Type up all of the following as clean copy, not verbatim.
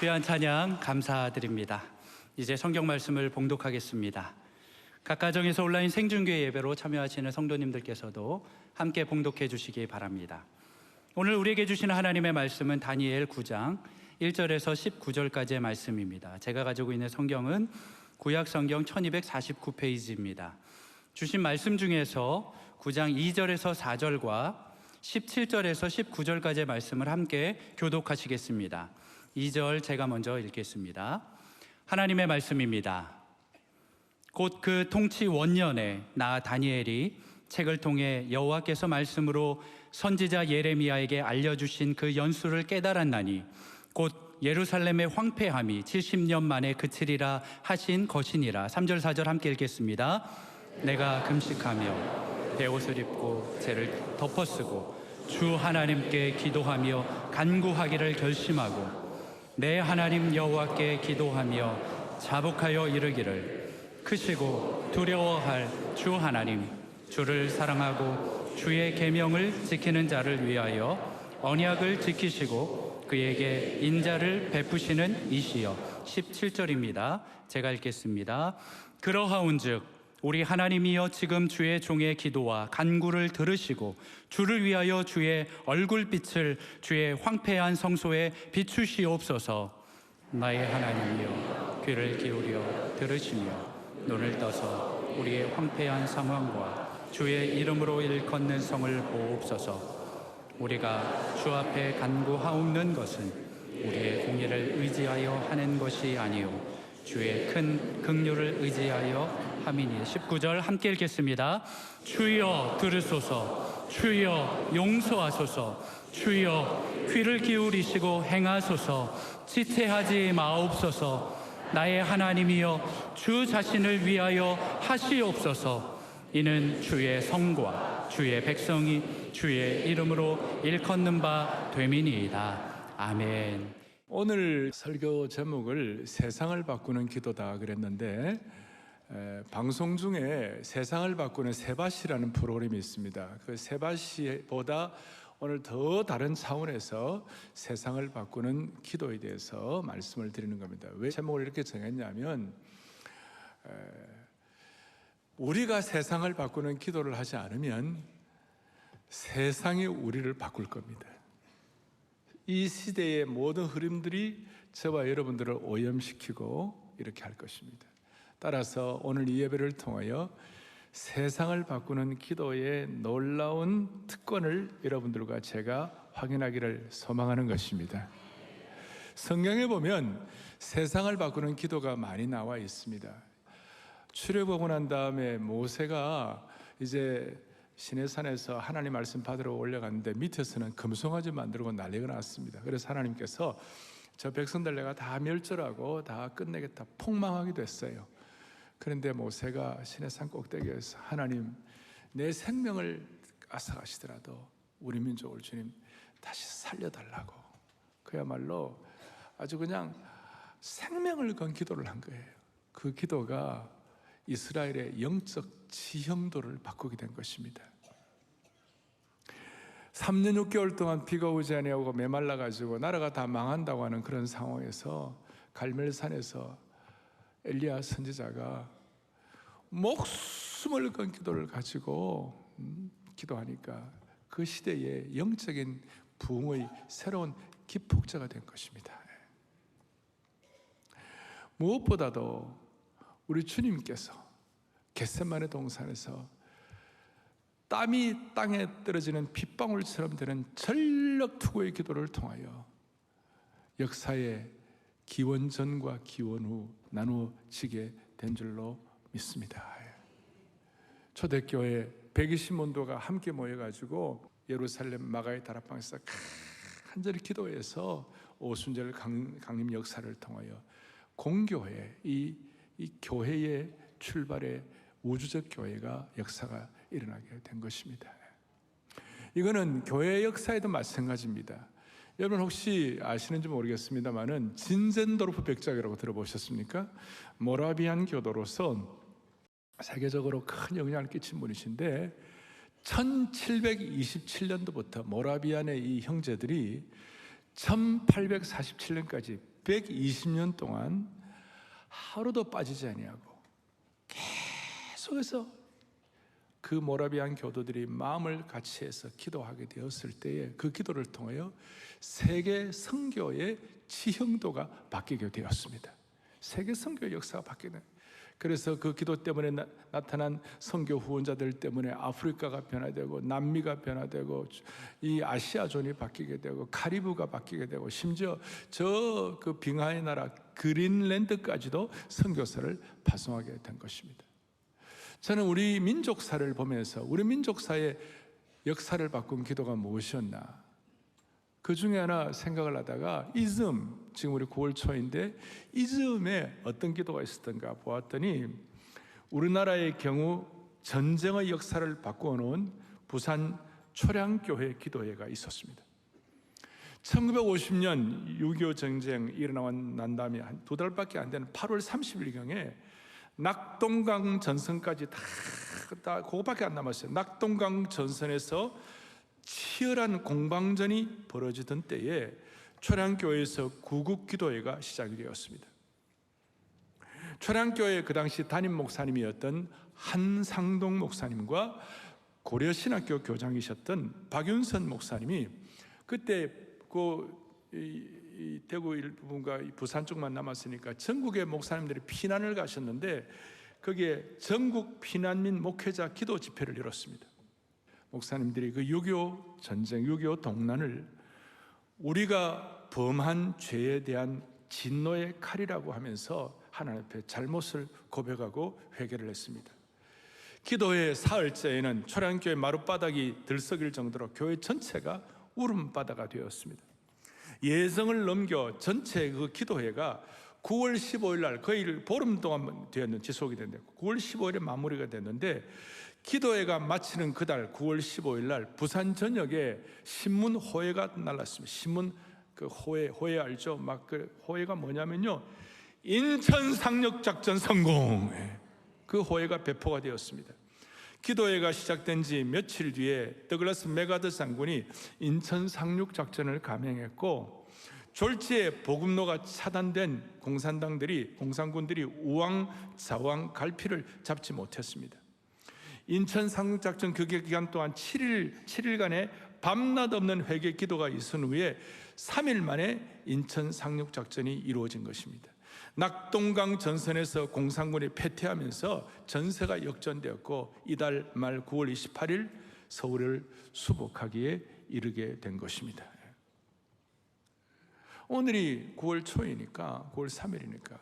귀한 찬양 감사드립니다. 이제 성경 말씀을 봉독하겠습니다. 각 가정에서 온라인 생중계 예배로 참여하시는 성도님들께서도 함께 봉독해 주시기 바랍니다. 오늘 우리에게 주시는 하나님의 말씀은 다니엘 9장 1절에서 19절까지의 말씀입니다. 제가 가지고 있는 성경은 구약 성경 1249페이지입니다. 주신 말씀 중에서 9장 2절에서 4절과 17절에서 19절까지의 말씀을 함께 교독하시겠습니다. 2절 제가 먼저 읽겠습니다. 하나님의 말씀입니다. 곧 그 통치 원년에 나 다니엘이 책을 통해 여호와께서 말씀으로 선지자 예레미야에게 알려주신 그 연수를 깨달았나니 곧 예루살렘의 황폐함이 70년 만에 그치리라 하신 것이니라. 3절 4절 함께 읽겠습니다. 내가 금식하며 베옷을 입고 죄를 덮어쓰고 주 하나님께 기도하며 간구하기를 결심하고 내 하나님 여호와께 기도하며 자복하여 이르기를 크시고 두려워할 주 하나님 주를 사랑하고 주의 계명을 지키는 자를 위하여 언약을 지키시고 그에게 인자를 베푸시는 이시여. 17절입니다. 제가 읽겠습니다. 그러하온즉 우리 하나님이여 지금 주의 종의 기도와 간구를 들으시고 주를 위하여 주의 얼굴빛을 주의 황폐한 성소에 비추시옵소서. 나의 하나님이여 귀를 기울여 들으시며 눈을 떠서 우리의 황폐한 상황과 주의 이름으로 일컫는 성을 보옵소서. 우리가 주 앞에 간구하옵는 것은 우리의 공의를 의지하여 하는 것이 아니요 주의 큰 긍휼을 의지하여 함이니. 19절 함께 읽겠습니다. 주여 들으소서. 주여 용서하소서. 주여 귀를 기울이시고 행하소서. 지체하지 마옵소서. 나의 하나님이여 주 자신을 위하여 하시옵소서. 이는 주의 성과 주의 백성이 주의 이름으로 일컫는 바 됨이니이다. 아멘. 오늘 설교 제목을 세상을 바꾸는 기도다 그랬는데 방송 중에 세상을 바꾸는 세바시라는 프로그램이 있습니다. 그 세바시보다 오늘 더 다른 차원에서 세상을 바꾸는 기도에 대해서 말씀을 드리는 겁니다. 왜 제목을 이렇게 정했냐면 우리가 세상을 바꾸는 기도를 하지 않으면 세상이 우리를 바꿀 겁니다. 이 시대의 모든 흐름들이 저와 여러분들을 오염시키고 이렇게 할 것입니다. 따라서 오늘 이 예배를 통하여 세상을 바꾸는 기도의 놀라운 특권을 여러분들과 제가 확인하기를 소망하는 것입니다. 성경에 보면 세상을 바꾸는 기도가 많이 나와 있습니다. 출애굽하고 난 다음에 모세가 이제 시내산에서 하나님 말씀 받으러 올라갔는데 밑에서는 금송아지 만들고 난리가 났습니다. 그래서 하나님께서 저 백성들 내가 다 멸절하고 다 끝내겠다 폭망하기도 했어요. 그런데 모세가 시내산 꼭대기에서 하나님 내 생명을 앗아가시더라도 우리 민족을 주님 다시 살려달라고 그야말로 아주 그냥 생명을 건 기도를 한 거예요. 그 기도가 이스라엘의 영적 지형도를 바꾸게 된 것입니다. 3년 6개월 동안 비가 오지 아니하고 메말라가지고 나라가 다 망한다고 하는 그런 상황에서 갈멜산에서 엘리야 선지자가 목숨을 건 기도를 가지고 기도하니까 그 시대의 영적인 부흥의 새로운 기폭제가 된 것입니다. 무엇보다도 우리 주님께서 겟세마네 동산에서 땀이 땅에 떨어지는 빗방울처럼 되는 전력 투구의 기도를 통하여 역사의 기원 전과 기원 후 나누어지게 된 줄로 믿습니다. 초대교회 120문도가 함께 모여가지고 예루살렘 마가의 다락방에서 간절히 기도해서 오순절 강림 역사를 통하여 공교회 이 교회의 출발의 우주적 교회가 역사가 일어나게 된 것입니다. 이거는 교회 역사에도 마찬가지입니다. 여러분 혹시 아시는지 모르겠습니다만은 진젠도르프 백작이라고 들어보셨습니까? 모라비안 교도로서 세계적으로 큰 영향을 끼친 분이신데 1727년도부터 모라비안의 이 형제들이 1847년까지 120년 동안 하루도 빠지지 아니하고 계속해서 그 모라비안 교도들이 마음을 같이해서 기도하게 되었을 때에 그 기도를 통하여 세계 선교의 지형도가 바뀌게 되었습니다. 세계 선교의 역사가 바뀌는. 그래서 그 기도 때문에 나타난 선교 후원자들 때문에 아프리카가 변화되고 남미가 변화되고 이 아시아존이 바뀌게 되고 카리브가 바뀌게 되고 심지어 저 그 빙하의 나라 그린랜드까지도 선교사를 파송하게 된 것입니다. 저는 우리 민족사를 보면서 우리 민족사의 역사를 바꾼 기도가 무엇이었나, 그 중에 하나 생각을 하다가 이즈음, 지금 우리 9월 초인데 이즈음에 어떤 기도가 있었던가 보았더니 우리나라의 경우 전쟁의 역사를 바꾸어 놓은 부산 초량교회 기도회가 있었습니다. 1950년 6.25 전쟁 일어나고 난 다음에 한 2달밖에 안 되는 8월 30일경에 낙동강 전선까지 다 그거밖에 안 남았어요. 낙동강 전선에서 치열한 공방전이 벌어지던 때에 초량교회에서 구국기도회가 시작이 되었습니다. 초량교회 그 당시 담임 목사님이었던 한상동 목사님과 고려신학교 교장이셨던 박윤선 목사님이 그때 이 대구 일부분과 부산 쪽만 남았으니까 전국의 목사님들이 피난을 가셨는데 거기에 전국 피난민 목회자 기도 집회를 열었습니다. 목사님들이 그 6.25 전쟁, 6.25 동란을 우리가 범한 죄에 대한 진노의 칼이라고 하면서 하나님 앞에 잘못을 고백하고 회개를 했습니다. 기도회 사흘째에는 초량교회 마룻바닥이 들썩일 정도로 교회 전체가 울음바다가 되었습니다. 예정을 넘겨 전체 그 기도회가 9월 15일 날 거의 보름 동안 되었는 지속이 됐는데 9월 15일에 마무리가 됐는데 기도회가 마치는 그달 9월 15일 날 부산 전역에 신문 호해가 날랐습니다. 신문 그 호해 알죠? 막 그 호해가 뭐냐면요, 인천 상륙 작전 성공, 그 호해가 배포가 되었습니다. 기도회가 시작된 지 며칠 뒤에 더글라스 메가더 장군이 인천 상륙 작전을 감행했고 졸지에 보급로가 차단된 공산군들이 우왕좌왕 갈피를 잡지 못했습니다. 인천 상륙 작전 그 기간 동안 7일간의 밤낮 없는 회개 기도가 있은 후에 3일 만에 인천 상륙 작전이 이루어진 것입니다. 낙동강 전선에서 공산군이 패퇴하면서 전세가 역전되었고 이달 말 9월 28일 서울을 수복하기에 이르게 된 것입니다. 오늘이 9월 초이니까 9월 3일이니까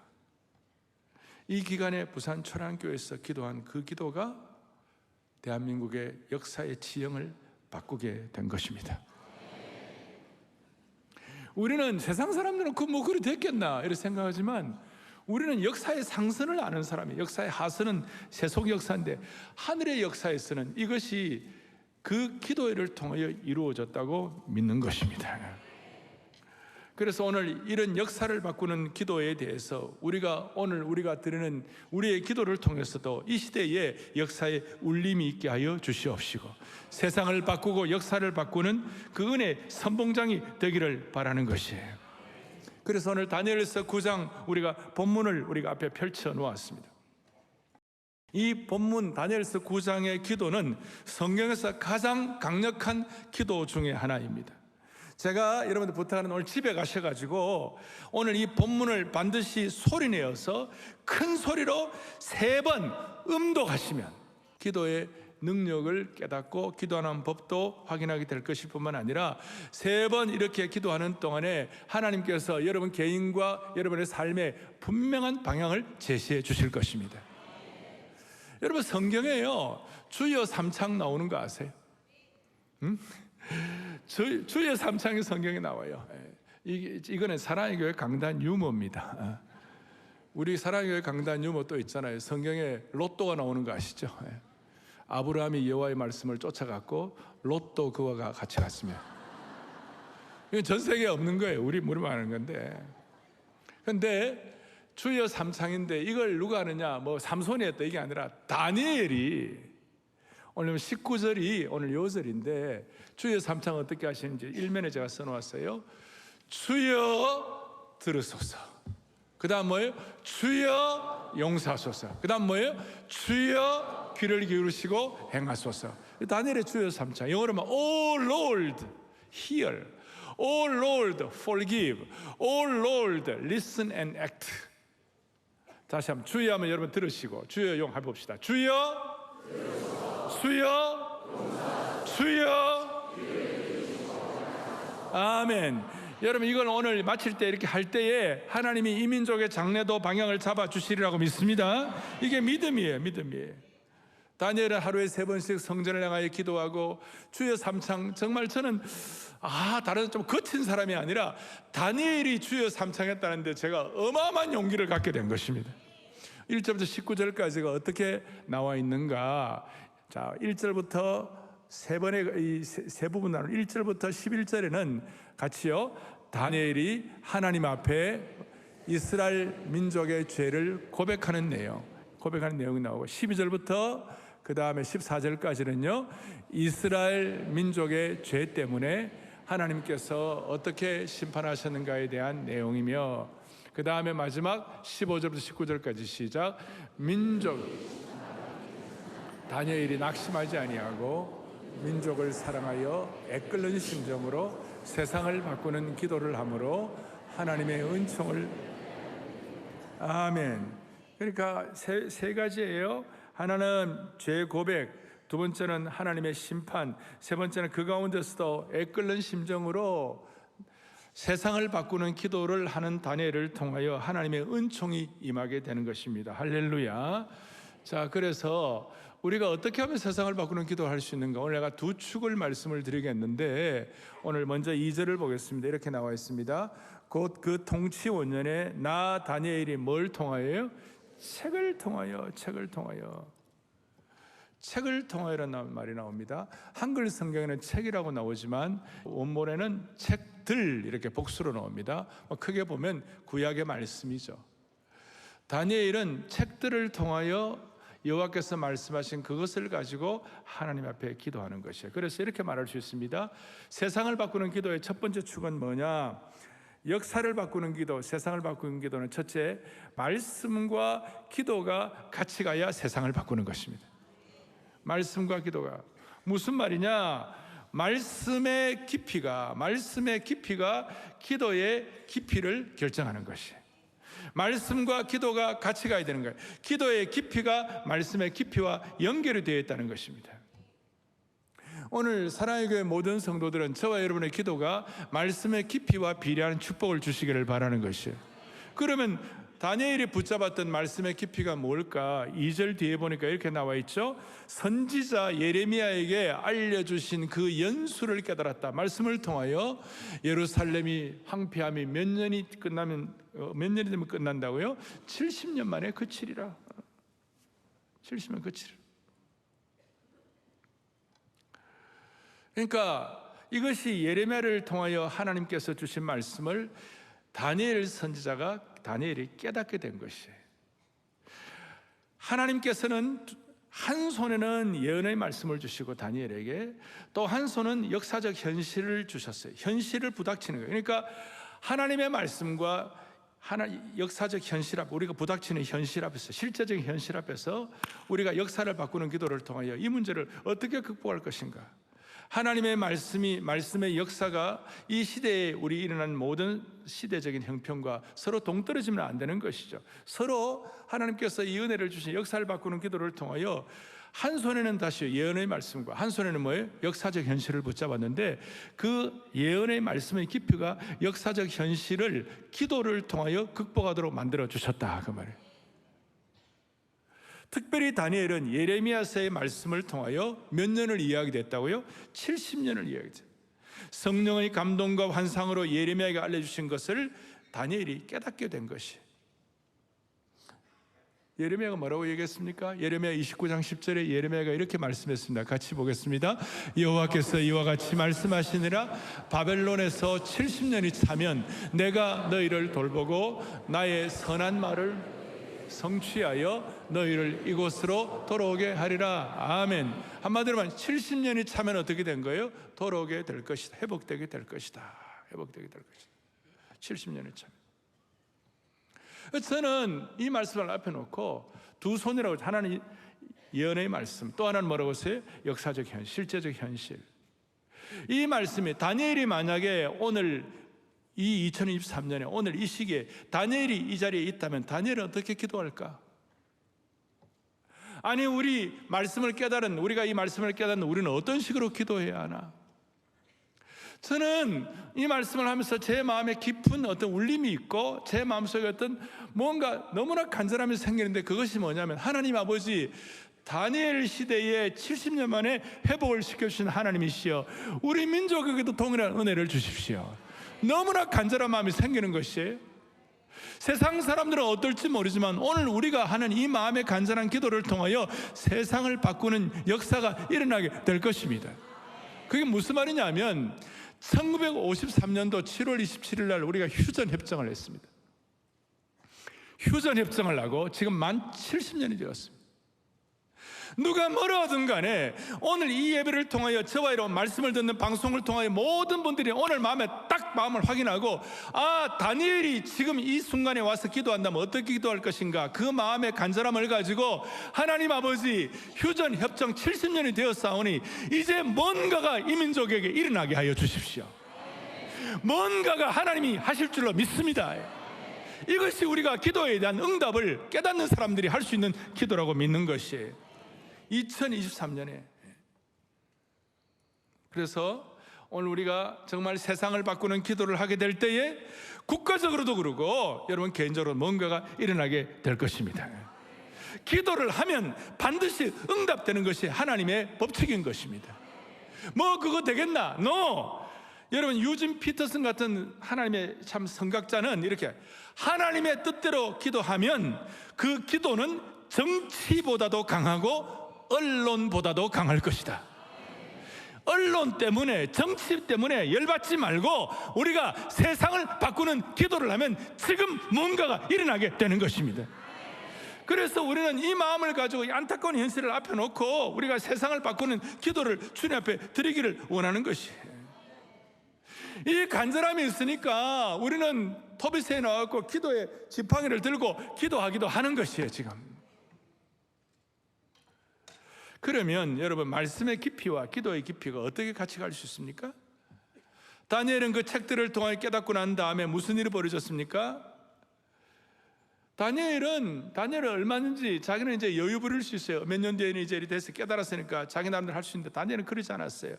이 기간에 부산 초량교회에서 기도한 그 기도가 대한민국의 역사의 지형을 바꾸게 된 것입니다. 우리는 세상 사람들은 그리 됐겠나 이렇게 생각하지만 우리는 역사의 상선을 아는 사람이에요. 역사의 하선은 세속 역사인데 하늘의 역사에서는 이것이 그 기도회를 통하여 이루어졌다고 믿는 것입니다. 그래서 오늘 이런 역사를 바꾸는 기도에 대해서 우리가 드리는 우리의 기도를 통해서도 이 시대에 역사의 울림이 있게 하여 주시옵시고 세상을 바꾸고 역사를 바꾸는 그 은혜 선봉장이 되기를 바라는 것이에요. 그래서 오늘 다니엘서 9장 본문을 우리가 앞에 펼쳐 놓았습니다. 이 본문 다니엘서 9장의 기도는 성경에서 가장 강력한 기도 중에 하나입니다. 제가 여러분들 부탁하는 오늘 집에 가셔가지고 오늘 이 본문을 반드시 소리내어서 큰 소리로 3번 음독하시면 기도의 능력을 깨닫고 기도하는 법도 확인하게 될 것일 뿐만 아니라 3번 이렇게 기도하는 동안에 하나님께서 여러분 개인과 여러분의 삶에 분명한 방향을 제시해 주실 것입니다. 여러분 성경에요 주여 삼창 나오는 거 아세요? 주의 삼창이 성경에 나와요. 이거는 사랑의 교회 강단 유머입니다. 우리 사랑의 교회 강단 유머 또 있잖아요. 성경에 로또가 나오는 거 아시죠? 아브라함이 여호와의 말씀을 쫓아갔고 로또 그와 같이 갔습니다. 이건 전 세계에 없는 거예요. 우리만 아는 건데. 근데 주여 삼창인데 이걸 누가 하느냐? 삼손이 했다 이게 아니라 다니엘이 오늘 19절이 오늘 요절인데 주여 삼창 어떻게 하시는지 일면에 제가 써놓았어요. 주여 들으소서. 그 다음 뭐예요? 주여 용서하소서. 그 다음 뭐예요? 주여 귀를 기울이시고 행하소서. 다니엘의 주여 3차 영어로 하면 Oh Lord hear, Oh Lord forgive, Oh Lord listen and act. 다시 한번 주여 하면 여러분 들으시고 주여 용 해봅시다. 주여 주여 주여. 아멘. 여러분 이걸 오늘 마칠 때 이렇게 할 때에 하나님이 이 민족의 장래도 방향을 잡아주시리라고 믿습니다. 이게 믿음이에요. 다니엘은 하루에 3번씩 성전을 향하여 기도하고 주여 3창. 정말 저는 다른 좀 거친 사람이 아니라 다니엘이 주여 3창 했다는데 제가 어마어마한 용기를 갖게 된 것입니다. 1절부터 19절까지가 어떻게 나와 있는가. 자, 1절부터 세 부분 나눈 1절부터 11절에는 같이요, 다니엘이 하나님 앞에 이스라엘 민족의 죄를 고백하는 내용이 나오고, 12절부터 그 다음에 14절까지는요 이스라엘 민족의 죄 때문에 하나님께서 어떻게 심판하셨는가에 대한 내용이며, 그 다음에 마지막 15절부터 19절까지 시작. 다니엘이 낙심하지 아니하고 민족을 사랑하여 애끓는 심정으로 세상을 바꾸는 기도를 함으로 하나님의 은총을. 아멘. 그러니까 세 가지예요. 하나는 죄 고백, 두 번째는 하나님의 심판, 세 번째는 그 가운데서도 애끓는 심정으로 세상을 바꾸는 기도를 하는 다니엘을 통하여 하나님의 은총이 임하게 되는 것입니다. 할렐루야. 자, 그래서 우리가 어떻게 하면 세상을 바꾸는 기도를 할 수 있는가? 오늘 내가 두 축을 말씀을 드리겠는데, 오늘 먼저 2절을 보겠습니다. 이렇게 나와 있습니다. 곧 그 통치 원년에 나 다니엘이 뭘 통하여요? 책을 통하여라는 말이 나옵니다. 한글 성경에는 책이라고 나오지만 원문에는 책들 이렇게 복수로 나옵니다. 크게 보면 구약의 말씀이죠. 다니엘은 책들을 통하여 여호와께서 말씀하신 그것을 가지고 하나님 앞에 기도하는 것이에요. 그래서 이렇게 말할 수 있습니다. 세상을 바꾸는 기도의 첫 번째 축은 뭐냐? 역사를 바꾸는 기도, 세상을 바꾸는 기도는 첫째, 말씀과 기도가 같이 가야 세상을 바꾸는 것입니다. 말씀과 기도가 무슨 말이냐? 말씀의 깊이가 기도의 깊이를 결정하는 것이에요. 말씀과 기도가 같이 가야 되는 거예요. 기도의 깊이가 말씀의 깊이와 연결이 되어 있다는 것입니다. 오늘 사랑의 교회 모든 성도들은 저와 여러분의 기도가 말씀의 깊이와 비례하는 축복을 주시기를 바라는 것이에요. 그러면 다니엘이 붙잡았던 말씀의 깊이가 뭘까? 2절 뒤에 보니까 이렇게 나와 있죠. 선지자 예레미야에게 알려주신 그 연수를 깨달았다. 말씀을 통하여 예루살렘이 황폐함이 몇 년이 되면 끝난다고요? 70년 만에 그치리라. 70년 그치리라. 그러니까 이것이 예레미야를 통하여 하나님께서 주신 말씀을 다니엘이 깨닫게 된 것이에요. 하나님께서는 한 손에는 예언의 말씀을 주시고 다니엘에게, 또 한 손은 역사적 현실을 주셨어요. 현실을 부닥치는 거예요. 그러니까 하나님의 말씀과 역사적 현실 앞, 우리가 부닥치는 현실 앞에서, 실제적인 현실 앞에서 우리가 역사를 바꾸는 기도를 통하여 이 문제를 어떻게 극복할 것인가? 하나님의 말씀의 역사가 이 시대에 우리 일어난 모든 시대적인 형편과 서로 동떨어지면 안 되는 것이죠. 서로 하나님께서 이 은혜를 주신 역사를 바꾸는 기도를 통하여 한 손에는 다시 예언의 말씀과 한 손에는 뭐예요? 역사적 현실을 붙잡았는데, 그 예언의 말씀의 깊이가 역사적 현실을 기도를 통하여 극복하도록 만들어 주셨다, 그 말이에요. 특별히 다니엘은 예레미야서의 말씀을 통하여 몇 년을 이해하게 됐다고요? 70년을 이해하게 됐어요. 성령의 감동과 환상으로 예레미야에게 알려주신 것을 다니엘이 깨닫게 된 것이에요. 예레미야가 뭐라고 얘기했습니까? 예레미야 29장 10절에 예레미야가 이렇게 말씀했습니다. 같이 보겠습니다. 여호와께서 이와 같이 말씀하시니라. 바벨론에서 70년이 차면 내가 너희를 돌보고 나의 선한 말을 성취하여 너희를 이곳으로 돌아오게 하리라. 아멘. 한마디로 말하면 70년이 차면 어떻게 된 거예요? 돌아오게 될 것이다. 회복되게 될 것이다. 70년이 차면. 저는 이 말씀을 앞에 놓고 두 손이라고, 하나는 예언의 말씀, 또 하나는 뭐라고 했어요? 역사적 현실, 실제적 현실. 이 말씀이 다니엘이 만약에 오늘 이 2023년에 오늘 이 시기에 다니엘이 이 자리에 있다면 다니엘은 어떻게 기도할까? 아니, 우리가 이 말씀을 깨달은 우리는 어떤 식으로 기도해야 하나? 저는 이 말씀을 하면서 제 마음에 깊은 어떤 울림이 있고 제 마음속에 어떤 뭔가 너무나 간절함이 생기는데, 그것이 뭐냐면 하나님 아버지, 다니엘 시대에 70년 만에 회복을 시켜주신 하나님이시여, 우리 민족에게도 동일한 은혜를 주십시오. 너무나 간절한 마음이 생기는 것이에요. 세상 사람들은 어떨지 모르지만 오늘 우리가 하는 이 마음의 간절한 기도를 통하여 세상을 바꾸는 역사가 일어나게 될 것입니다. 그게 무슨 말이냐면 1953년도 7월 27일 날 우리가 휴전협정을 했습니다. 휴전협정을 하고 지금 만 70년이 되었습니다. 누가 뭐라 하든 간에 오늘 이 예배를 통하여 저와 이런 말씀을 듣는 방송을 통하여 모든 분들이 오늘 마음을 확인하고, 아, 다니엘이 지금 이 순간에 와서 기도한다면 어떻게 기도할 것인가, 그 마음의 간절함을 가지고 하나님 아버지, 휴전협정 70년이 되었사오니 이제 뭔가가 이 민족에게 일어나게 하여 주십시오. 뭔가가 하나님이 하실 줄로 믿습니다. 이것이 우리가 기도에 대한 응답을 깨닫는 사람들이 할 수 있는 기도라고 믿는 것이에요. 2023년에. 그래서 오늘 우리가 정말 세상을 바꾸는 기도를 하게 될 때에 국가적으로도 그러고 여러분 개인적으로 뭔가가 일어나게 될 것입니다. 기도를 하면 반드시 응답되는 것이 하나님의 법칙인 것입니다. 뭐 그거 되겠나? No! 여러분, 유진 피터슨 같은 하나님의 참 선각자는 이렇게, 하나님의 뜻대로 기도하면 그 기도는 정치보다도 강하고 언론보다도 강할 것이다. 언론 때문에, 정치 때문에 열받지 말고 우리가 세상을 바꾸는 기도를 하면 지금 뭔가가 일어나게 되는 것입니다. 그래서 우리는 이 마음을 가지고 이 안타까운 현실을 앞에 놓고 우리가 세상을 바꾸는 기도를 주님 앞에 드리기를 원하는 것이에요. 이 간절함이 있으니까 우리는 토비스에 나와서 기도의 지팡이를 들고 기도하기도 하는 것이에요, 지금. 그러면 여러분, 말씀의 깊이와 기도의 깊이가 어떻게 같이 갈 수 있습니까? 다니엘은 그 책들을 통해 깨닫고 난 다음에 무슨 일이 벌어졌습니까? 다니엘은 얼마든지 자기는 이제 여유 부릴 수 있어요. 몇 년 뒤에는 이제 이렇게 돼서 깨달았으니까 자기 나름대로 할 수 있는데 다니엘은 그러지 않았어요.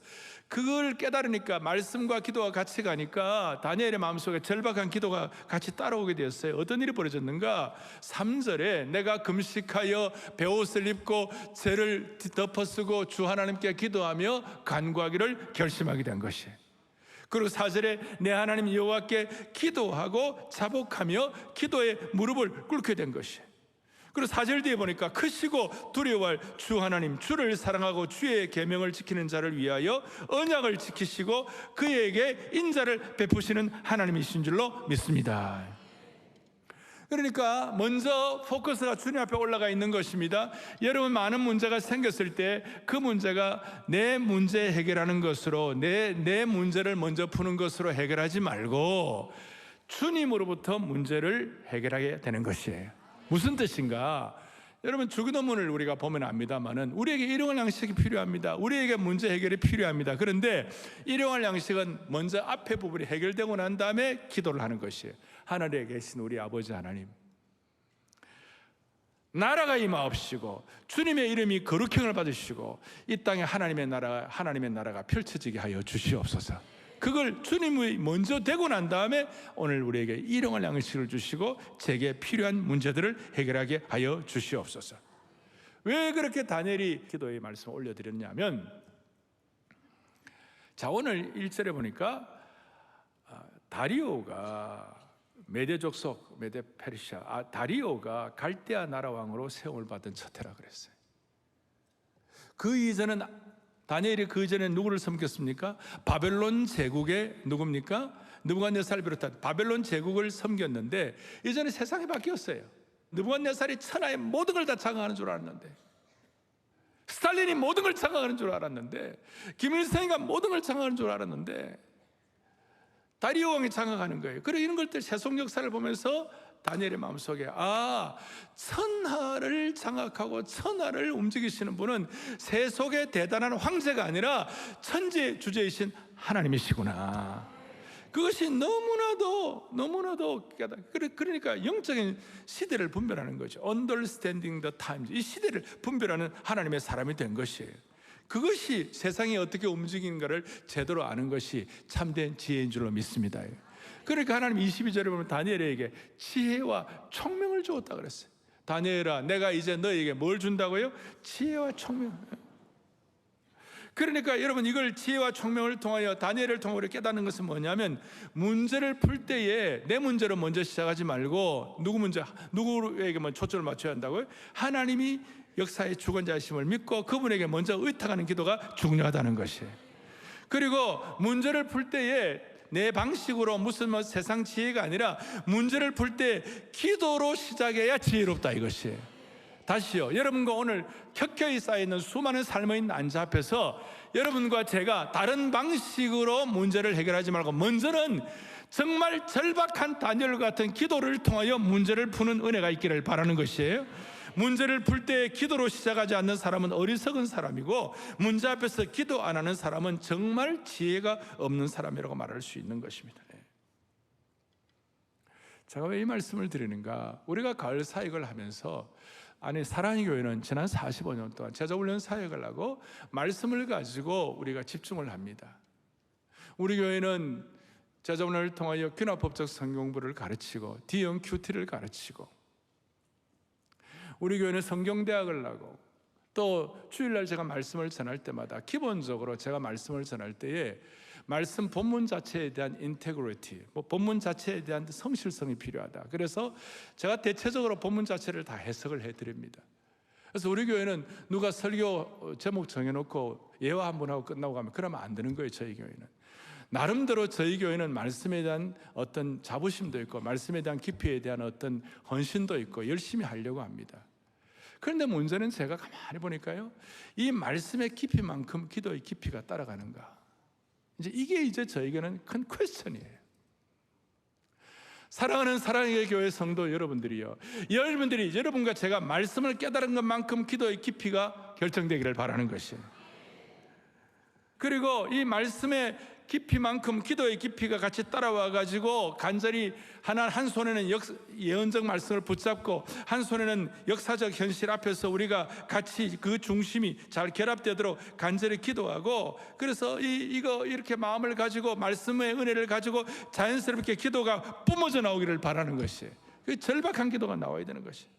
그걸 깨달으니까 말씀과 기도가 같이 가니까 다니엘의 마음속에 절박한 기도가 같이 따라오게 되었어요. 어떤 일이 벌어졌는가? 3절에 내가 금식하여 베옷을 입고 죄를 덮어쓰고 주 하나님께 기도하며 간구하기를 결심하게 된 것이에요. 그리고 4절에 내 하나님 여호와께 기도하고 자복하며 기도에 무릎을 꿇게 된 것이에요. 그리고 4절 뒤에 보니까 크시고 두려워할 주 하나님, 주를 사랑하고 주의 계명을 지키는 자를 위하여 언약을 지키시고 그에게 인자를 베푸시는 하나님이신 줄로 믿습니다. 그러니까 먼저 포커스가 주님 앞에 올라가 있는 것입니다. 여러분, 많은 문제가 생겼을 때 그 문제가 내 문제 해결하는 것으로, 내 문제를 먼저 푸는 것으로 해결하지 말고 주님으로부터 문제를 해결하게 되는 것이에요. 무슨 뜻인가? 여러분, 주기도문을 우리가 보면 압니다만은 우리에게 일용할 양식이 필요합니다. 우리에게 문제 해결이 필요합니다. 그런데 일용할 양식은 먼저 앞에 부분이 해결되고 난 다음에 기도를 하는 것이에요. 하늘에 계신 우리 아버지 하나님, 나라가 임하옵시고 주님의 이름이 거룩형을 받으시고 이 땅에 하나님의 나라가 펼쳐지게 하여 주시옵소서. 그걸 주님이 먼저 되고 난 다음에 오늘 우리에게 일용할 양식을 주시고 제게 필요한 문제들을 해결하게 하여 주시옵소서. 왜 그렇게 다니엘이 기도의 말씀을 올려드렸냐면, 자, 오늘 1절에 보니까 다리오가 메대 족속, 메대 페르시아, 다리오가 갈대아 나라 왕으로 세움을 받은 첫 해라 그랬어요. 그 이전은 다니엘이 그 전에 누구를 섬겼습니까? 바벨론 제국의 누굽니까? 느부갓네살을 비롯한 바벨론 제국을 섬겼는데 이전에 세상이 바뀌었어요. 느부갓네살이 천하의 모든 걸 다 장악하는 줄 알았는데, 스탈린이 모든 걸 장악하는 줄 알았는데, 김일성이가 모든 걸 장악하는 줄 알았는데 다리오 왕이 장악하는 거예요. 그래, 이런 것들 세속 역사를 보면서 다니엘의 마음속에 천하를 장악하고 천하를 움직이시는 분은 세속의 대단한 황제가 아니라 천지 주제이신 하나님이시구나. 그것이 너무나도 그러니까 영적인 시대를 분별하는 거죠. Understanding the times. 이 시대를 분별하는 하나님의 사람이 된 것이에요. 그것이 세상이 어떻게 움직이는가를 제대로 아는 것이 참된 지혜인 줄로 믿습니다. 그러니까 하나님 22절에 보면 다니엘에게 지혜와 총명을 주었다 그랬어요. 다니엘아, 내가 이제 너에게 뭘 준다고요? 지혜와 총명. 그러니까 여러분, 이걸 지혜와 총명을 통하여 다니엘을 통하여 깨닫는 것은 뭐냐면, 문제를 풀 때에 내 문제로 먼저 시작하지 말고 누구에게만 초점을 맞춰야 한다고요? 하나님이 역사의 주권자이심을 믿고 그분에게 먼저 의탁하는 기도가 중요하다는 것이에요. 그리고 문제를 풀 때에 내 방식으로 무슨 세상 지혜가 아니라 문제를 풀 때 기도로 시작해야 지혜롭다 이것이에요. 다시요, 여러분과 오늘 켜켜이 쌓여있는 수많은 삶의 난자 앞에서 여러분과 제가 다른 방식으로 문제를 해결하지 말고 먼저는 정말 절박한 다니엘 같은 기도를 통하여 문제를 푸는 은혜가 있기를 바라는 것이에요. 문제를 풀 때 기도로 시작하지 않는 사람은 어리석은 사람이고, 문제 앞에서 기도 안 하는 사람은 정말 지혜가 없는 사람이라고 말할 수 있는 것입니다. 제가 왜 이 말씀을 드리는가? 우리가 가을 사역을 하면서, 사랑의 교회는 지난 45년 동안 제자훈련 사역을 하고 말씀을 가지고 우리가 집중을 합니다. 우리 교회는 제자훈련을 통하여 귀납법적 성경부를 가르치고 D형 큐티를 가르치고, 우리 교회는 성경대학을 하고, 또 주일날 제가 말씀을 전할 때마다 기본적으로 제가 말씀을 전할 때에 말씀 본문 자체에 대한 인테그리티, 본문 자체에 대한 성실성이 필요하다. 그래서 제가 대체적으로 본문 자체를 다 해석을 해드립니다. 그래서 우리 교회는 누가 설교 제목 정해놓고 예화 한번 하고 끝나고 가면 그러면 안 되는 거예요. 저희 교회는 나름대로 저희 교회는 말씀에 대한 어떤 자부심도 있고 말씀에 대한 깊이에 대한 어떤 헌신도 있고 열심히 하려고 합니다. 그런데 문제는 제가 가만히 보니까요, 이 말씀의 깊이만큼 기도의 깊이가 따라가는가, 이게 저에게는 큰 퀘스천이에요. 사랑하는 사랑의 교회 성도 여러분들이요, 여러분들이 여러분과 제가 말씀을 깨달은 것만큼 기도의 깊이가 결정되기를 바라는 것이에요. 그리고 이 말씀의 깊이만큼 기도의 깊이가 같이 따라와 가지고 간절히 한 손에는 예언적 말씀을 붙잡고 한 손에는 역사적 현실 앞에서 우리가 같이 그 중심이 잘 결합되도록 간절히 기도하고, 그래서 이거 이렇게 마음을 가지고 말씀의 은혜를 가지고 자연스럽게 기도가 뿜어져 나오기를 바라는 것이에요. 그 절박한 기도가 나와야 되는 것이에요.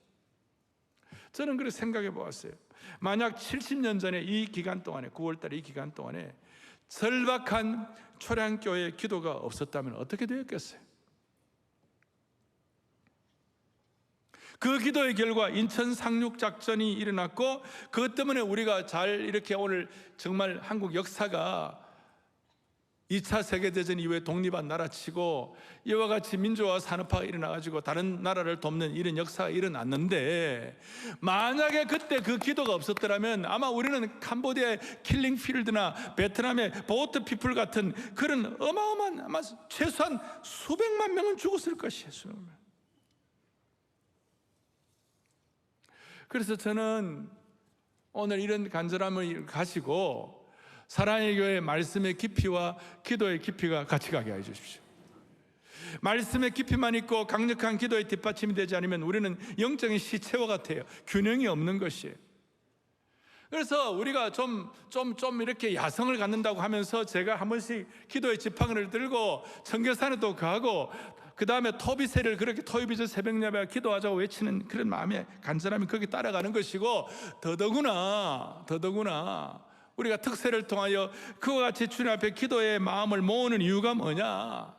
저는 그렇게 생각해 보았어요. 만약 70년 전에 이 기간 동안에 9월달에 이 기간 동안에 절박한 초량교회 기도가 없었다면 어떻게 되었겠어요? 그 기도의 결과 인천 상륙작전이 일어났고, 그것 때문에 우리가 잘 이렇게 오늘 정말 한국 역사가 2차 세계대전 이후에 독립한 나라치고 이와 같이 민주화 산업화가 일어나가지고 다른 나라를 돕는 이런 역사가 일어났는데, 만약에 그때 그 기도가 없었더라면 아마 우리는 캄보디아의 킬링 필드나 베트남의 보트 피플 같은 그런 어마어마한, 아마 최소한 수백만 명은 죽었을 것이에요. 수백만 명. 그래서 저는 오늘 이런 간절함을 가지고 사랑의 교회 말씀의 깊이와 기도의 깊이가 같이 가게 해 주십시오. 말씀의 깊이만 있고 강력한 기도의 뒷받침이 되지 않으면 우리는 영적인 시체와 같아요. 균형이 없는 것이에요. 그래서 우리가 좀 이렇게 야성을 갖는다고 하면서 제가 한 번씩 기도의 지팡이를 들고 청계산에도 가고, 그 다음에 토비세를 그렇게 토요비전 새벽 예배 기도하자고 외치는 그런 마음의 간절함이 거기 따라가는 것이고, 더더구나 우리가 특세를 통하여 그와 같이 주님 앞에 기도의 마음을 모으는 이유가 뭐냐?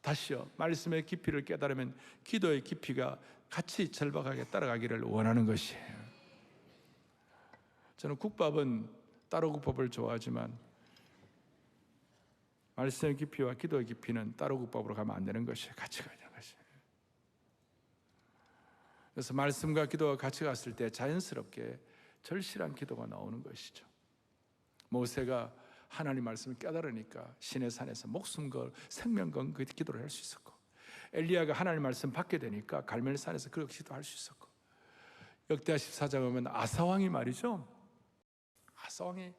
다시요, 말씀의 깊이를 깨달으면 기도의 깊이가 같이 절박하게 따라가기를 원하는 것이에요. 저는 국밥은 따로 국밥을 좋아하지만 말씀의 깊이와 기도의 깊이는 따로 국밥으로 가면 안 되는 것이에요. 같이 가야 되는 것이에요. 그래서 말씀과 기도가 같이 갔을 때 자연스럽게 절실한 기도가 나오는 것이죠. 모세가 하나님 말씀을 깨달으니까 시내산에서 목숨 걸 생명 건 그 기도를 할 수 있었고, 엘리야가 하나님의 말씀 받게 되니까 갈멜산에서 그 기도할 수 있었고, 역대하 14장에 보면 아사왕이 말이죠, 아사왕이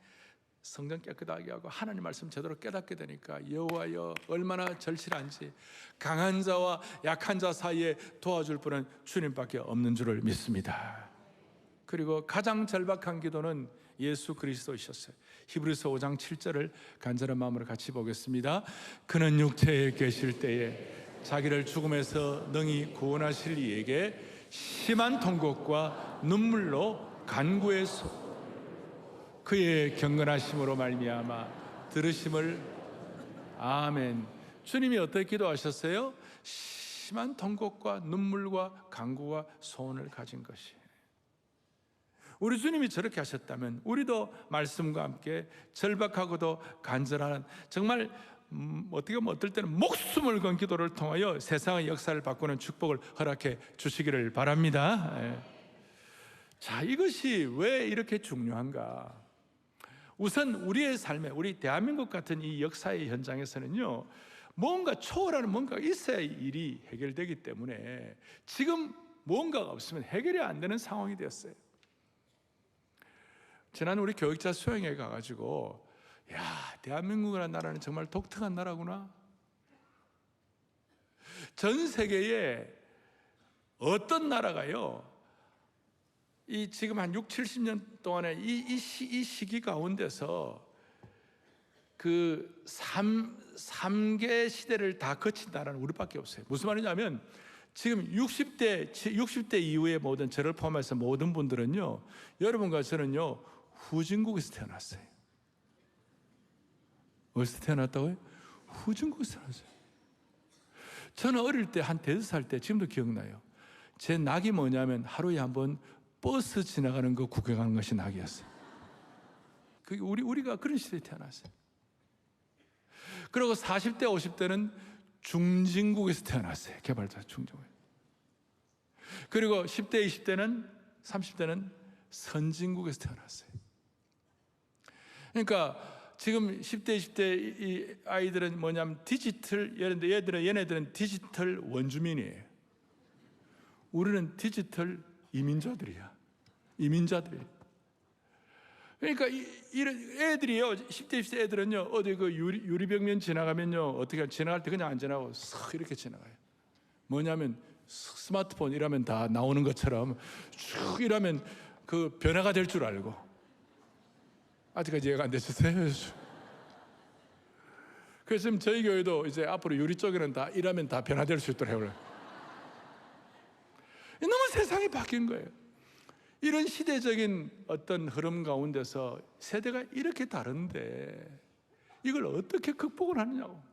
성전 깨끗하게 하고 하나님 말씀 제대로 깨닫게 되니까 여호와여 얼마나 절실한지, 강한 자와 약한 자 사이에 도와줄 분은 주님밖에 없는 줄을 믿습니다. 그리고 가장 절박한 기도는 예수 그리스도이셨어요. 히브리서 5장 7절을 간절한 마음으로 같이 보겠습니다. 그는 육체에 계실 때에 자기를 죽음에서 능히 구원하실 이에게 심한 통곡과 눈물로 간구해서 그의 경건하심으로 말미암아 들으심을. 아멘. 주님이 어떻게 기도하셨어요? 심한 통곡과 눈물과 간구와 소원을 가진 것이. 우리 주님이 저렇게 하셨다면 우리도 말씀과 함께 절박하고도 간절한, 정말 어떻게 보면 어떨 때는 목숨을 건 기도를 통하여 세상의 역사를 바꾸는 축복을 허락해 주시기를 바랍니다. 자, 이것이 왜 이렇게 중요한가? 우선 우리의 삶에, 우리 대한민국 같은 이 역사의 현장에서는요, 뭔가 초월하는 뭔가가 있어야 일이 해결되기 때문에 지금 뭔가가 없으면 해결이 안 되는 상황이 되었어요. 지난 우리 교육자 수행회 가가지고, 야, 대한민국이라는 나라는 정말 독특한 나라구나. 전 세계에 어떤 나라가요, 이 지금 한 6, 70년 동안에 이 시기 가운데서 그 3개 시대를 다 거친 나라는 우리밖에 없어요. 무슨 말이냐면 지금 60대 이후의 모든 저를 포함해서 모든 분들은요, 여러분과 저는요, 후진국에서 태어났어요. 어디서 태어났다고요? 후진국에서 태어났어요. 저는 어릴 때 한 5살 때, 지금도 기억나요. 제 낙이 뭐냐면 하루에 한 번 버스 지나가는 거 구경하는 것이 낙이었어요. 그게 우리가 그런 시대에 태어났어요. 그리고 40대, 50대는 중진국에서 태어났어요. 개발자 중진국. 그리고 10대, 20대는, 30대는 선진국에서 태어났어요. 그러니까 지금 10대, 20대 이 아이들은 뭐냐면 디지털, 얘네들은 디지털 원주민이에요. 우리는 디지털 이민자들이야. 이민자들. 그러니까 이런 애들이요, 10대, 20대 애들은요, 어디 그 유리벽면 지나가면요, 어떻게 지나갈 때 그냥 안 지나고 싹 이렇게 지나가요. 뭐냐면 스마트폰 이라면 다 나오는 것처럼 쭉 이라면 그 변화가 될 줄 알고. 아직까지 이해가 안 되셨어요? 그래서 지금 저희 교회도 이제 앞으로 유리 쪽에는 다 이라면 다 변화될 수 있도록 해요. 너무 세상이 바뀐 거예요. 이런 시대적인 어떤 흐름 가운데서 세대가 이렇게 다른데 이걸 어떻게 극복을 하느냐고.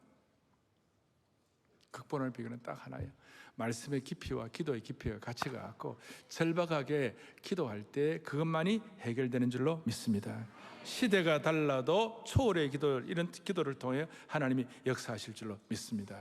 극복할 비결은 딱 하나예요. 말씀의 깊이와 기도의 깊이가 같이 가고 절박하게 기도할 때 그것만이 해결되는 줄로 믿습니다. 시대가 달라도 초월의 기도, 이런 기도를 통해 하나님이 역사하실 줄로 믿습니다.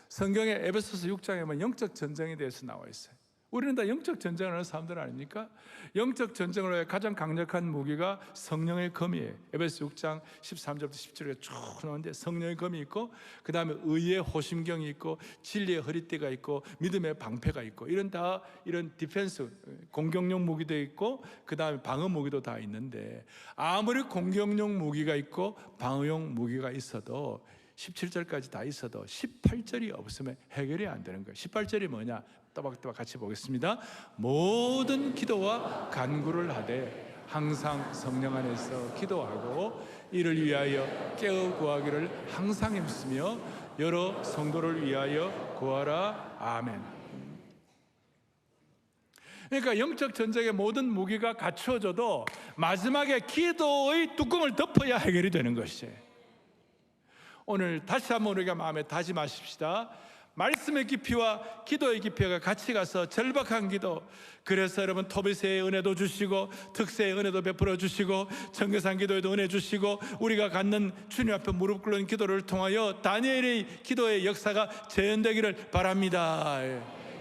성경에 에베소서 6장에 보면 영적 전쟁에 대해서 나와 있어요. 우리는 다 영적 전쟁을 하는 사람들 아닙니까? 영적 전쟁을 위해 가장 강력한 무기가 성령의 검이에요. 에베소 6장 13절부터 17절에 쭉 나오는데 성령의 검이 있고, 그 다음에 의의 호심경이 있고, 진리의 허리띠가 있고, 믿음의 방패가 있고, 이런 디펜스, 공격용 무기도 있고, 그 다음에 방어 무기도 다 있는데, 아무리 공격용 무기가 있고 방어용 무기가 있어도 17절까지 다 있어도 18절이 없으면 해결이 안 되는 거예요. 18절이 뭐냐? 또박또박 같이 보겠습니다. 모든 기도와 간구를 하되 항상 성령 안에서 기도하고 이를 위하여 깨어 구하기를 항상 힘쓰며 여러 성도를 위하여 구하라. 아멘. 그러니까 영적 전쟁의 모든 무기가 갖추어져도 마지막에 기도의 뚜껑을 덮어야 해결이 되는 것이에요. 오늘 다시 한번 우리가 마음에 다짐하십시다. 말씀의 깊이와 기도의 깊이가 같이 가서 절박한 기도. 그래서 여러분 토비세의 은혜도 주시고 특세의 은혜도 베풀어 주시고 청계산 기도에도 은혜 주시고 우리가 갖는 주님 앞에 무릎 꿇는 기도를 통하여 다니엘의 기도의 역사가 재현되기를 바랍니다.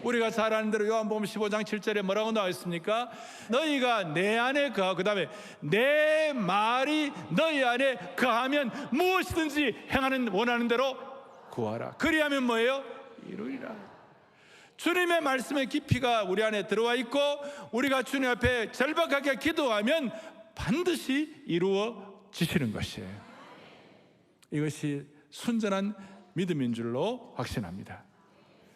우리가 잘 아는 대로 요한복음 15장 7절에 뭐라고 나와 있습니까? 너희가 내 안에 거하고, 그 다음에 내 말이 너희 안에 거하면 무엇이든지 행하는 원하는 대로 구하라. 그리하면 뭐예요? 이루리라. 주님의 말씀의 깊이가 우리 안에 들어와 있고 우리가 주님 앞에 절박하게 기도하면 반드시 이루어지시는 것이에요. 이것이 순전한 믿음인 줄로 확신합니다.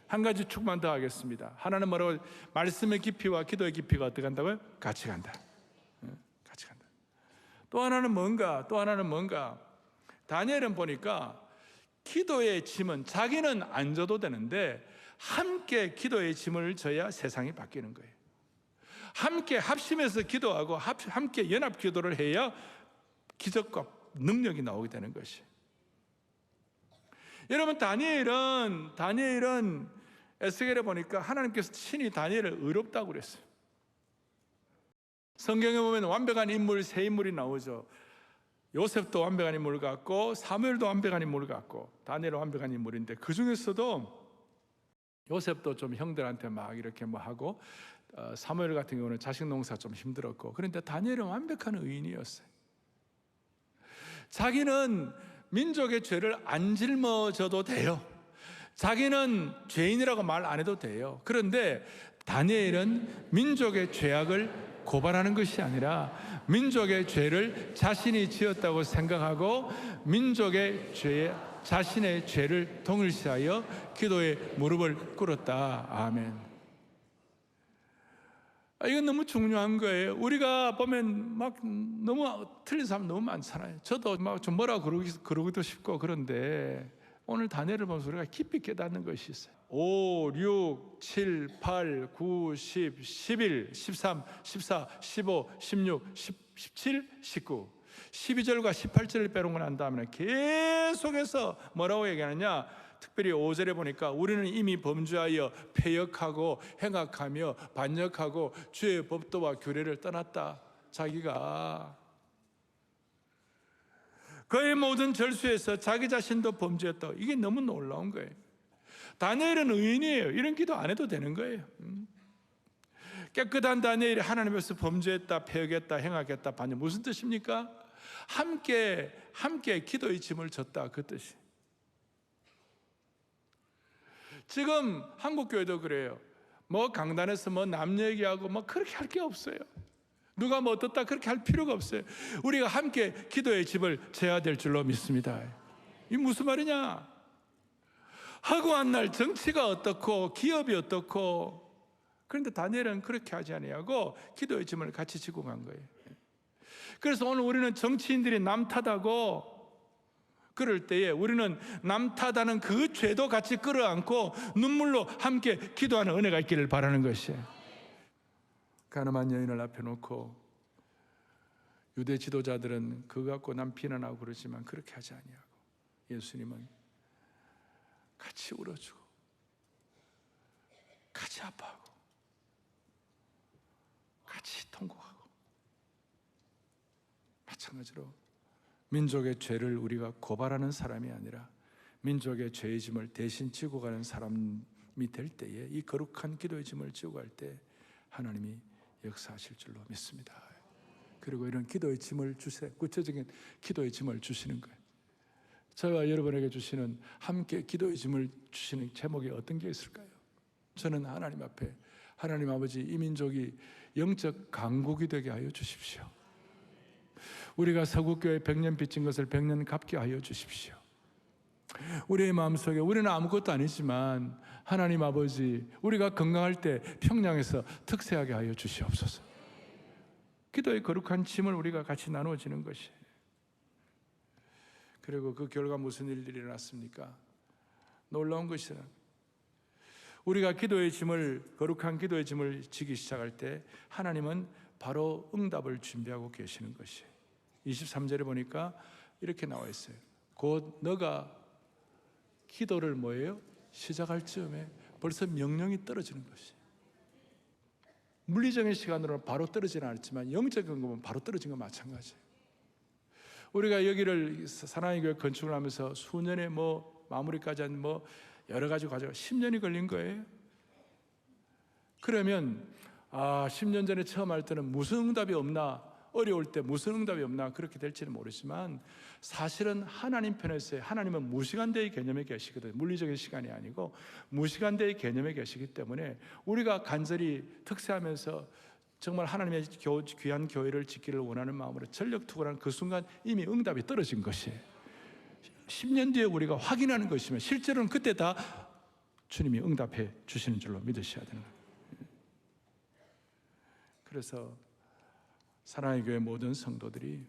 한 가지 축만 더 하겠습니다. 하나는 뭐라고? 말씀의 깊이와 기도의 깊이가 어떻게 간다고요? 같이 간다. 같이 간다. 또 하나는 뭔가? 다니엘은 보니까 기도의 짐은 자기는 안 져도 되는데 함께 기도의 짐을 져야 세상이 바뀌는 거예요. 함께 합심해서 기도하고 함께 연합 기도를 해야 기적과 능력이 나오게 되는 것이에요. 여러분, 다니엘은 에스겔에 보니까 하나님께서 친히 다니엘을 의롭다고 그랬어요. 성경에 보면 완벽한 인물 세 인물이 나오죠. 요셉도 완벽한 인물 같고 사무엘도 완벽한 인물 같고 다니엘은 완벽한 인물인데 그 중에서도 요셉도 좀 형들한테 막 이렇게 뭐 하고 사무엘 같은 경우는 자식 농사 좀 힘들었고, 그런데 다니엘은 완벽한 의인이었어요. 자기는 민족의 죄를 안 짊어져도 돼요. 자기는 죄인이라고 말 안 해도 돼요. 그런데 다니엘은 민족의 죄악을 고발하는 것이 아니라 민족의 죄를 자신이 지었다고 생각하고 민족의 죄에 자신의 죄를 동일시하여 기도에 무릎을 꿇었다. 아멘. 이건 너무 중요한 거예요. 우리가 보면 막 너무 틀린 사람 너무 많잖아요. 저도 막 좀 뭐라 그러기도 싶고, 그런데 오늘 다니엘을 보면서 우리가 깊이 깨닫는 것이 있어요. 5, 6, 7, 8, 9, 10, 11, 13, 14, 15, 16, 17, 19 12절과 18절을 빼놓고 난 다음에 계속해서 뭐라고 얘기하느냐, 특별히 5절에 보니까 우리는 이미 범죄하여 패역하고 행악하며 반역하고 주의 법도와 규례를 떠났다. 자기가 그의 모든 절수에서 자기 자신도 범죄했다. 이게 너무 놀라운 거예요. 다니엘은 의인이에요. 이런 기도 안 해도 되는 거예요. 깨끗한 다니엘이 하나님 앞에서 범죄했다, 패역했다, 행악했다, 반역. 무슨 뜻입니까? 함께 기도의 짐을 졌다, 그 뜻이. 지금 한국 교회도 그래요. 뭐 강단에서 뭐 남 얘기하고 뭐 그렇게 할 게 없어요. 누가 뭐 어떻다 그렇게 할 필요가 없어요. 우리가 함께 기도의 집을 져야 될 줄로 믿습니다. 이게 무슨 말이냐? 허구한 날 정치가 어떻고 기업이 어떻고, 그런데 다니엘은 그렇게 하지 아니하고 기도의 짐을 같이 지고 간 거예요. 그래서 오늘 우리는 정치인들이 남 탓하고 그럴 때에 우리는 남 탓하는 그 죄도 같이 끌어안고 눈물로 함께 기도하는 은혜가 있기를 바라는 것이에요. 가늠한 여인을 앞에 놓고 유대 지도자들은 그거 갖고 남 비난하고 그러지만 그렇게 하지 아니하고 예수님은 같이 울어주고 같이 아파하고 같이 통곡하고, 마찬가지로 민족의 죄를 우리가 고발하는 사람이 아니라 민족의 죄의 짐을 대신 지고 가는 사람이 될 때에, 이 거룩한 기도의 짐을 지고 갈 때 하나님이 역사하실 줄로 믿습니다. 그리고 이런 기도의 짐을 주세요. 구체적인 기도의 짐을 주시는 거예요. 저와 여러분에게 주시는 함께 기도의 짐을 주시는 제목이 어떤 게 있을까요? 저는 하나님 앞에, 하나님 아버지, 이 민족이 영적 강국이 되게 하여 주십시오. 우리가 서구교회 100년 빚진 것을 100년 갚게 하여 주십시오. 우리의 마음속에 우리는 아무것도 아니지만 하나님 아버지, 우리가 건강할 때 평양에서 특세하게 하여 주시옵소서. 기도의 거룩한 짐을 우리가 같이 나누어지는 것이에요. 그리고 그 결과 무슨 일들이 일어났습니까? 놀라운 것이라, 우리가 기도의 짐을, 거룩한 기도의 짐을 지기 시작할 때 하나님은 바로 응답을 준비하고 계시는 것이에요. 23절에 보니까 이렇게 나와 있어요. 곧 너가 기도를 뭐예요? 시작할 즈음에 벌써 명령이 떨어지는 것이에요. 물리적인 시간으로는 바로 떨어지는 않았지만 영적인 것은 바로 떨어진 건 마찬가지예요. 우리가 여기를 사랑의 교회 건축을 하면서 수년에 뭐 마무리까지 한 뭐 여러 가지 과정 10년이 걸린 거예요. 그러면 10년 전에 처음 할 때는 무슨 응답이 없나 어려울 때 무슨 응답이 없나 그렇게 될지는 모르지만 사실은 하나님 편에서 하나님은 무시간대의 개념에 계시거든요. 물리적인 시간이 아니고 무시간대의 개념에 계시기 때문에 우리가 간절히 특세하면서 정말 하나님의 귀한 교회를 짓기를 원하는 마음으로 전력 투구하는 그 순간 이미 응답이 떨어진 것이에요. 10년 뒤에 우리가 확인하는 것이면 실제로는 그때 다 주님이 응답해 주시는 줄로 믿으셔야 되는 거예요. 그래서 사랑의 교회 모든 성도들이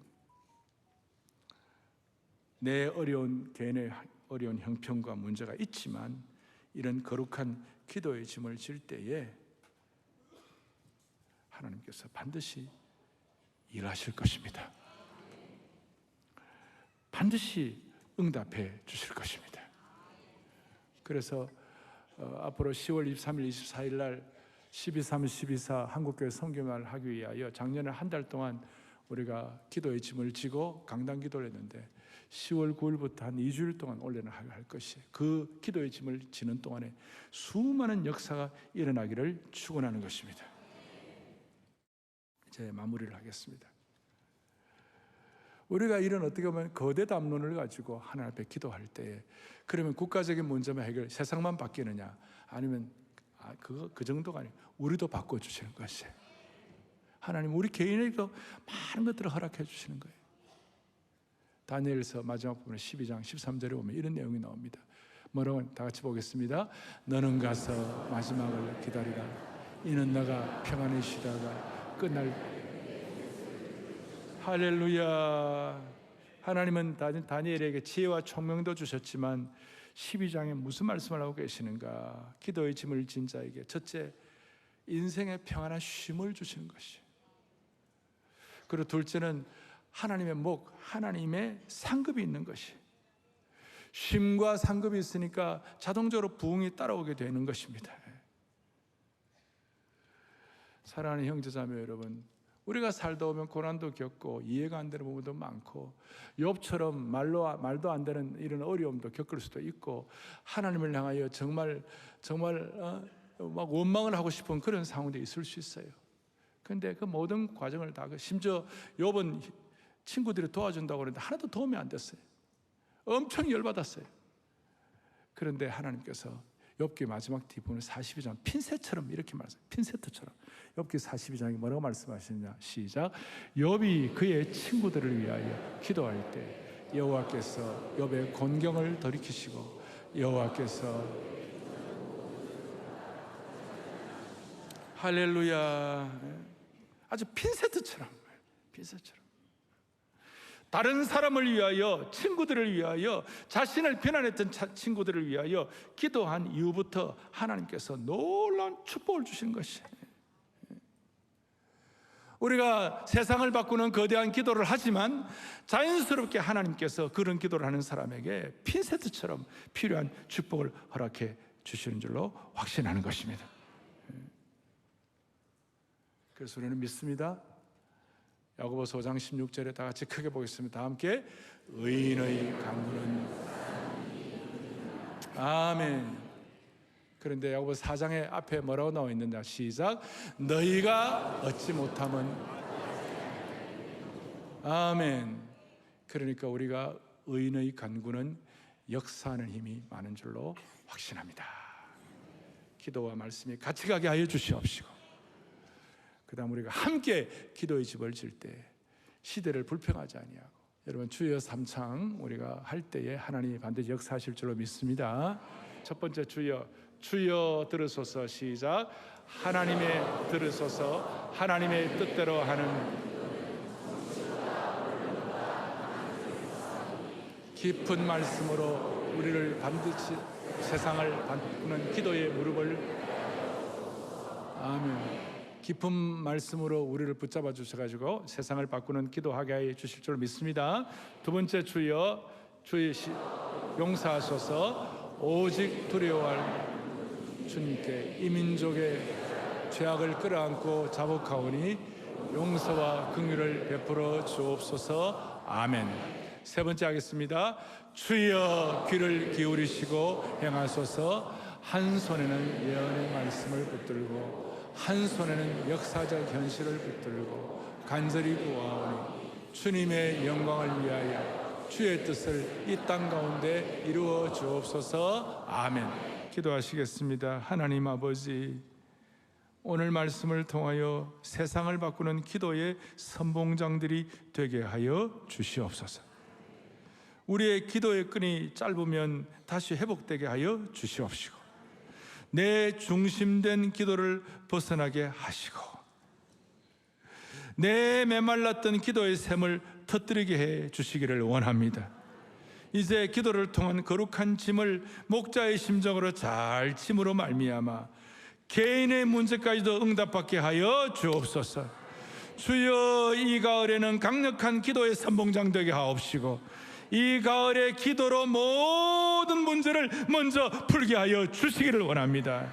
내 어려운 개인의 어려운 형편과 문제가 있지만 이런 거룩한 기도의 짐을 질 때에 하나님께서 반드시 일하실 것입니다. 반드시 응답해 주실 것입니다. 그래서 앞으로 10월 23일, 24일 날 12.3, 12.4 한국교회 선교날 하기 위하여 작년에 한 달 동안 우리가 기도의 짐을 지고 강단 기도를 했는데 10월 9일부터 한 2주일 동안 올려나 할 것이에요. 그 기도의 짐을 지는 동안에 수많은 역사가 일어나기를 축원하는 것입니다. 이제 마무리를 하겠습니다. 우리가 이런 어떻게 보면 거대 담론을 가지고 하나님 앞에 기도할 때에 그러면 국가적인 문제만 해결, 세상만 바뀌느냐? 아니면 그 정도가 아니고 우리도 바꿔주시는 것이에요. 하나님 우리 개인에게도 많은 것들을 허락해 주시는 거예요. 다니엘서 마지막 부분에 12장 13절에 보면 이런 내용이 나옵니다. 뭐라고 다 같이 보겠습니다. 너는 가서 마지막을 기다리라. 이는 너가 평안히 쉬다가 끝날. 할렐루야. 하나님은 다니엘에게 지혜와 총명도 주셨지만 12장에 무슨 말씀을 하고 계시는가? 기도의 짐을 진 자에게 첫째, 인생의 평안한 쉼을 주시는 것이에요. 그리고 둘째는 하나님의 목, 하나님의 상급이 있는 것이에요. 쉼과 상급이 있으니까 자동적으로 부흥이 따라오게 되는 것입니다. 사랑하는 형제자매 여러분, 우리가 살다 보면 고난도 겪고 이해가 안 되는 부분도 많고 욥처럼 말도 안 되는 이런 어려움도 겪을 수도 있고 하나님을 향하여 정말 막 원망을 하고 싶은 그런 상황도 있을 수 있어요. 그런데 그 모든 과정을 다 심지어 욥은 친구들이 도와준다고 그러는데 하나도 도움이 안 됐어요. 엄청 열받았어요. 그런데 하나님께서 욥기 마지막 뒷부분 42장 핀셋처럼 이렇게 말했어요. 핀세트처럼 욥기 42장이 뭐라고 말씀하시느냐? 시작. 욥이 그의 친구들을 위하여 기도할 때 여호와께서 욥의 곤경을 돌이키시고 여호와께서 할렐루야. 아주 핀세트처럼 다른 사람을 위하여, 친구들을 위하여, 자신을 비난했던 친구들을 위하여 기도한 이후부터 하나님께서 놀라운 축복을 주신 것이에요. 우리가 세상을 바꾸는 거대한 기도를 하지만 자연스럽게 하나님께서 그런 기도를 하는 사람에게 핀세트처럼 필요한 축복을 허락해 주시는 줄로 확신하는 것입니다. 그래서 우리는 믿습니다. 야고보서 5장 16절에 다 같이 크게 보겠습니다. 다 함께 의인의 강구는 아멘. 그런데 야고보서 4장의 앞에 뭐라고 나와 있는가? 시작. 너희가 얻지 못하면 아멘. 그러니까 우리가 의인의 간구는 역사하는 힘이 많은 줄로 확신합니다. 기도와 말씀이 같이 가게 하여 주시옵시고 그 다음 우리가 함께 기도의 집을 질 때 시대를 불평하지 아니하고 여러분 주여 삼창 우리가 할 때에 하나님이 반드시 역사하실 줄로 믿습니다. 첫 번째 주여 들으소서. 시작. 하나님의 들으소서. 하나님의 뜻대로 하는 깊은 말씀으로 우리를 반드시 세상을 바꾸는 기도의 무릎을 아멘. 깊은 말씀으로 우리를 붙잡아 주셔가지고 세상을 바꾸는 기도하게 해 주실 줄 믿습니다. 두 번째 주여 용서하소서. 오직 두려워할 주님께 이 민족의 죄악을 끌어안고 자복하오니 용서와 긍휼을 베풀어 주옵소서. 아멘. 세 번째 하겠습니다. 주여 귀를 기울이시고 행하소서. 한 손에는 예언의 말씀을 붙들고 한 손에는 역사적 현실을 붙들고 간절히 구하오니 주님의 영광을 위하여 주의 뜻을 이 땅 가운데 이루어 주옵소서. 아멘. 기도하시겠습니다. 하나님 아버지, 오늘 말씀을 통하여 세상을 바꾸는 기도의 선봉장들이 되게 하여 주시옵소서. 우리의 기도의 끈이 짧으면 다시 회복되게 하여 주시옵시고, 내 중심된 기도를 벗어나게 하시고, 내 메말랐던 기도의 샘을 터뜨리게 해 주시기를 원합니다. 이제 기도를 통한 거룩한 짐을 목자의 심정으로 잘 짐으로 말미암아 개인의 문제까지도 응답받게 하여 주옵소서. 주여, 이 가을에는 강력한 기도의 선봉장 되게 하옵시고, 이 가을의 기도로 모든 문제를 먼저 풀게 하여 주시기를 원합니다.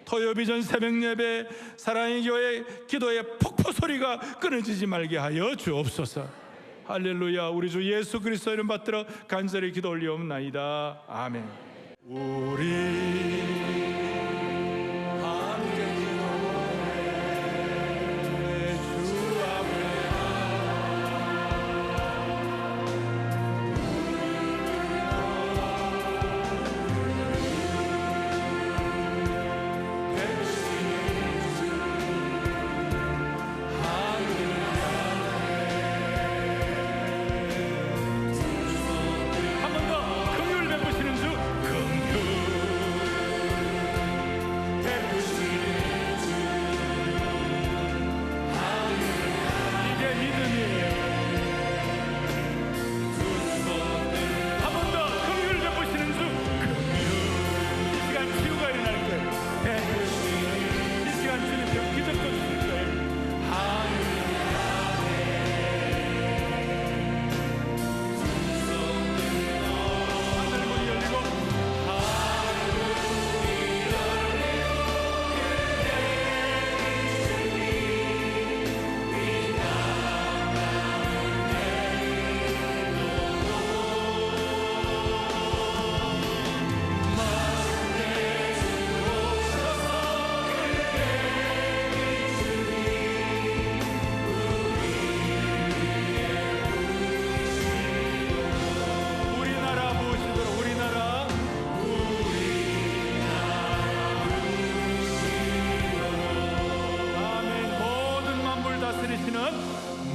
토요비전 새벽예배 사랑의 교회 기도의 폭포 소리가 끊어지지 말게 하여 주옵소서. 할렐루야. 우리 주 예수 그리스도 이름 받들어 간절히 기도 올리옵나이다. 아멘. 우리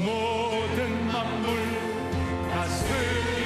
모든 만물 다스리시는